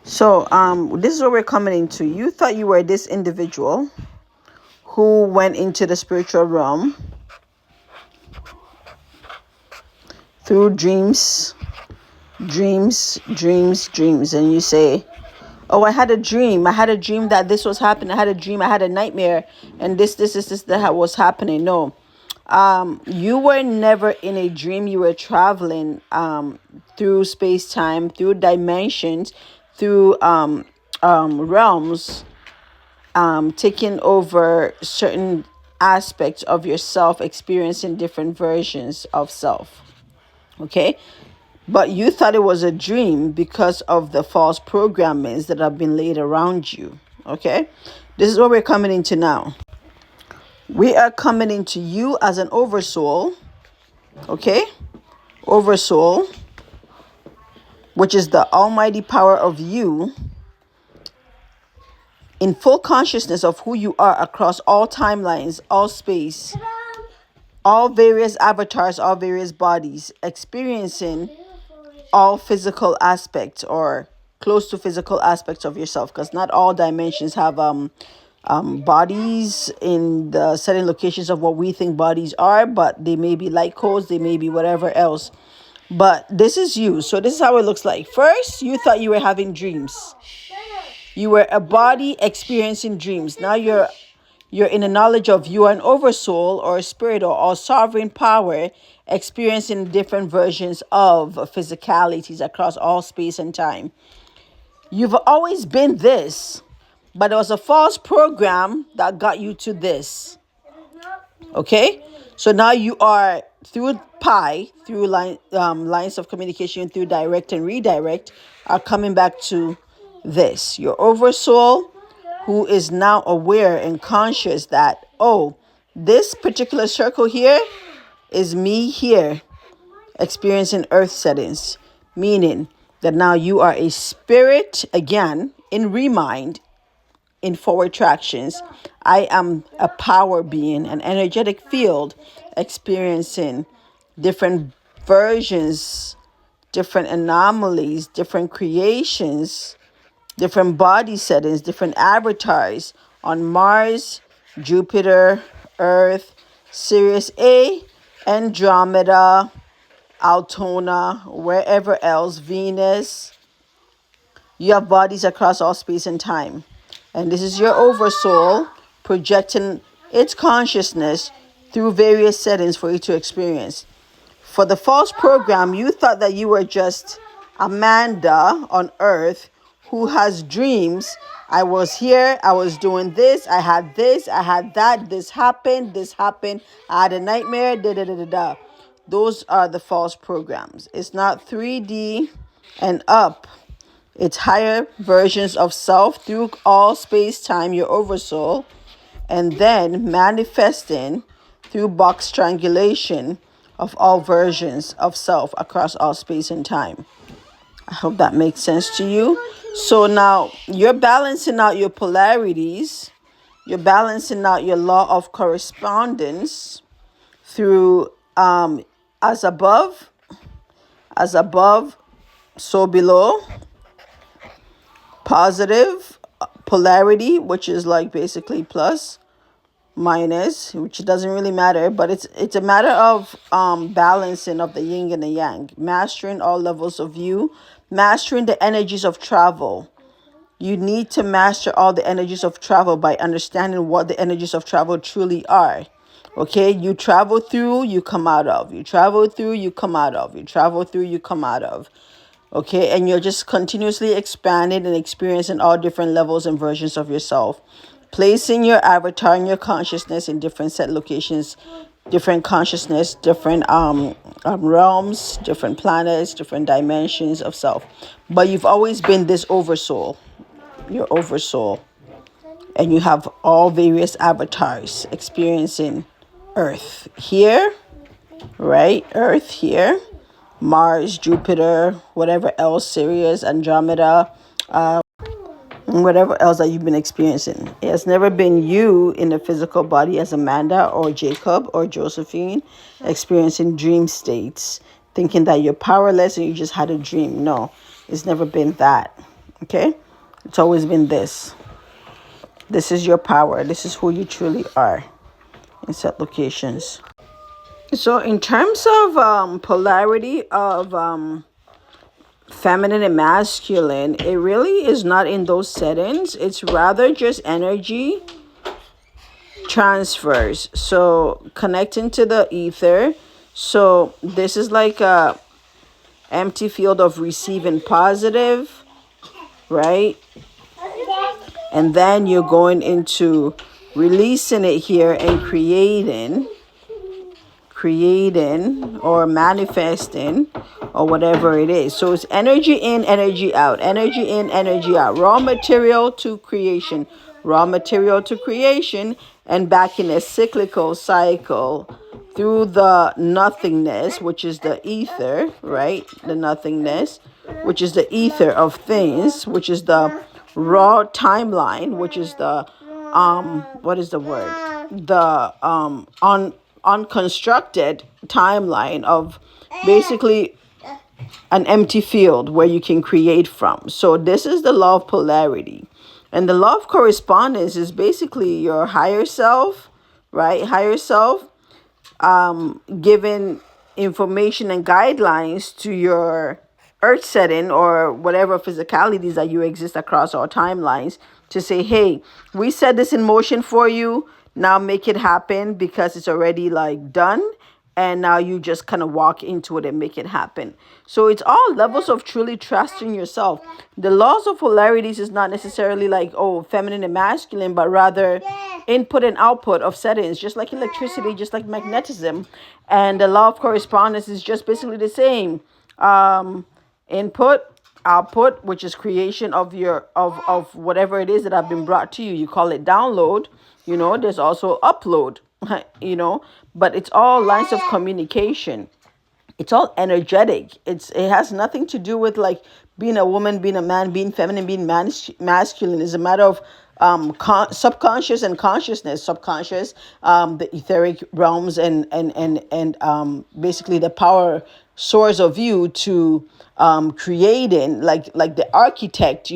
So this is what we're coming into. You thought you were this individual who went into the spiritual realm through dreams, and you say, oh, I had a dream that this was happening. I had a dream, I had a nightmare, and this that was happening. No, you were never in a dream. You were traveling through space-time, through dimensions, through realms, taking over certain aspects of yourself, experiencing different versions of self. Okay? But you thought it was a dream because of the false programmings that have been laid around you. Okay? This is what we're coming into now. We are coming into you as an oversoul. Okay? Oversoul, which is the almighty power of you, in full consciousness of who you are across all timelines, all space, all various avatars, all various bodies, experiencing all physical aspects or close to physical aspects of yourself, because not all dimensions have bodies in the certain locations of what we think bodies are, but they may be light codes, they may be whatever else. But this is you. So this is how it looks like. First, you thought you were having dreams. You were a body experiencing dreams. Now you're in the knowledge of you are an oversoul or a spirit or sovereign power experiencing different versions of physicalities across all space and time. You've always been this, but it was a false program that got you to this. Okay? So now you are through through lines of communication, through direct and redirect, are coming back to this. Your oversoul, who is now aware and conscious that, oh, this particular circle here is me here experiencing earth settings, meaning that now you are a spirit again in remind, in forward tractions. I am a power being, an energetic field experiencing different versions, different anomalies, different creations, different body settings, different avatars on Mars, Jupiter, Earth, Sirius A, Andromeda, Altona, wherever else, Venus. You have bodies across all space and time. And this is your oversoul projecting its consciousness through various settings for you to experience. For the false program, you thought that you were just Amanda on Earth who has dreams. I was here, I was doing this, I had that, this happened, I had a nightmare, Those are the false programs. It's not 3D and up. It's higher versions of self through all space-time, your oversoul, and then manifesting through box strangulation of all versions of self across all space and time. I hope that makes sense to you. So now you're balancing out your polarities. You're balancing out your law of correspondence through as above, so below. Positive polarity, which is like basically plus, minus, which doesn't really matter, but it's a matter of balancing of the yin and the yang, mastering all levels of you, mastering the energies of travel. You need to master all the energies of travel by understanding what the energies of travel truly are. Okay, you travel through, you come out of. You travel through, you come out of. You travel through, you come out of. Okay, and you're just continuously expanding and experiencing all different levels and versions of yourself, placing your avatar and your consciousness in different set locations, different consciousness, different realms, different planets, different dimensions of self. But you've always been this oversoul, your oversoul, and you have all various avatars experiencing Earth here, right? Earth here. Mars, Jupiter, whatever else, Sirius, Andromeda, whatever else that you've been experiencing. It has never been you in a physical body as Amanda or Jacob or Josephine experiencing dream states, thinking that you're powerless and you just had a dream. No, It's never been that. Okay? It's always been this. This is your power. This is who you truly are in set locations. So in terms of polarity of feminine and masculine, it really is not in those settings. It's rather just energy transfers. So connecting to the ether. So this is like a empty field of receiving positive, right? And then you're going into releasing it here and creating or manifesting or whatever it is. So it's energy in, energy out, energy in, energy out, raw material to creation, and back in a cyclical cycle through the nothingness, which is the ether, right? The nothingness, which is the ether of things, which is the raw timeline, which is the what is the word? The unconstructed timeline of basically an empty field where you can create from. So this is the law of polarity. And the law of correspondence is basically your higher self, right? Higher self giving information and guidelines to your earth setting or whatever physicalities that you exist across our timelines to say, hey, we set this in motion for you. Now make it happen because it's already like done. And now you just kind of walk into it and make it happen. So it's all levels of truly trusting yourself. The laws of polarities is not necessarily like, oh, feminine and masculine, but rather input and output of settings, just like electricity, just like magnetism. And the law of correspondence is just basically the same. Input, output, which is creation of your of whatever it is that have been brought to you. You call it download. There's also upload. But it's all lines of communication. It's all energetic. It has nothing to do with like being a woman, being a man, being feminine, being masculine. It's a matter of subconscious and consciousness. Subconscious, the etheric realms, and basically the power source of you to creating, like the architect,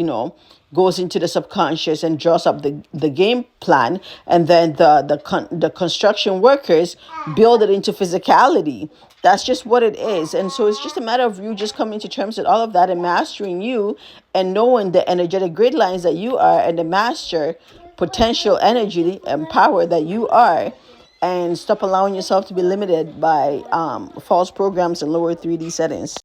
goes into the subconscious and draws up the game plan, and then the construction workers build it into physicality. That's just what it is. And so it's just a matter of you just coming to terms with all of that and mastering you and knowing the energetic grid lines that you are and the master potential energy and power that you are, and stop allowing yourself to be limited by false programs and lower 3D settings.